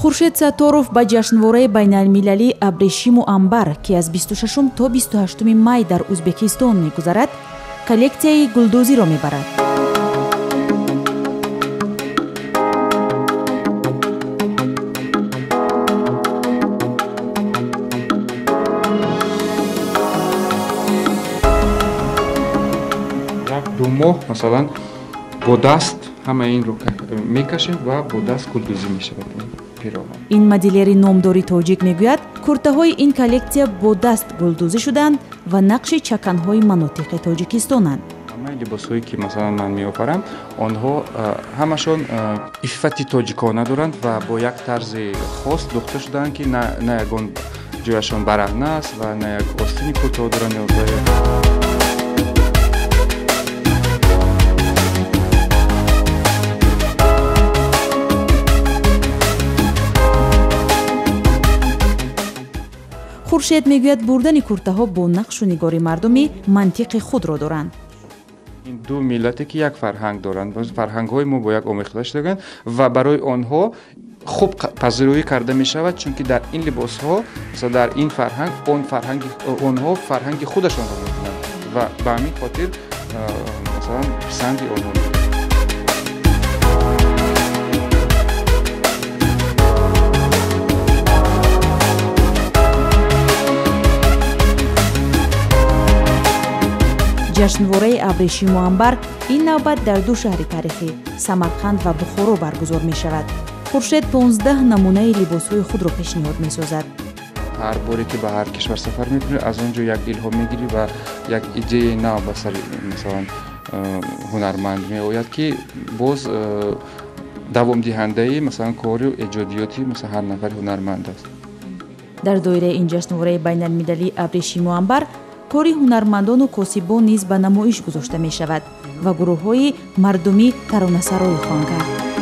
Хуршед Сатторов ба ҷашнвораи байналмилалии Абрешиму Амбар ки аз 26 то 28 май дар Ӯзбекистон мегузарад, коллексияи гулдузиро мебарад. Ду моҳ масалан бо даст ҳама инро мекашем ва бо даст гулдузӣ мешавад. ин модилери номдори тоҷик мегӯяд, куртаҳои ин коллексия бо даст гулдузӣ шуданд ва нақши чаканҳои манотиқи Тоҷикистонанд. ҳамаи либосҳое ки масалан ман меофарам, онҳо ҳамашон иффати тоҷикона доранд ва бо як тарзи хос духта шудаанд, ки на ягон ҷояшон бараҳна аст ва на як остини кӯтоҳ доранд. хуршед мегӯяд бурдани куртаҳо бо нақшу нигори мардумӣ мантиқи худро доранд. ин ду миллате ки як фарҳанг доранд, фарҳангҳои мо бо як омехта шудаганд ва барои онҳо хуб пазироӣ карда мешавад, чунки дар ин либосҳо масалан дар ин фарҳанг онҳо фарҳанги худашонро мекунанд ва ба ҳамин хотир масалан писанди онҳо. ҷашнвораи Абрешиму Амбар ин навбат дар ду шаҳри таърихӣ Самарқанд ва Бухоро баргузор мешавад. хуршед 15 намунаи либосҳои худро пешниҳод месозад. ҳар боре ки ба ҳар кишвар сафар мекунӣ, аз он ҷо як илҳом мегирӣ ва як идеяи нав ба сари масалан ҳунарманд меояд, ки боз давомдиҳандаи масалан кору эҷодиёти масалан ҳар нафари ҳунарманд аст. дар доираи ин ҷашнвораи байналмилалии Абрешиму Амбар кори ҳунармандону косибон низ ба намоиш гузошта мешавад ва гурӯҳҳои мардумӣ таронасароӣ хоҳанд кард.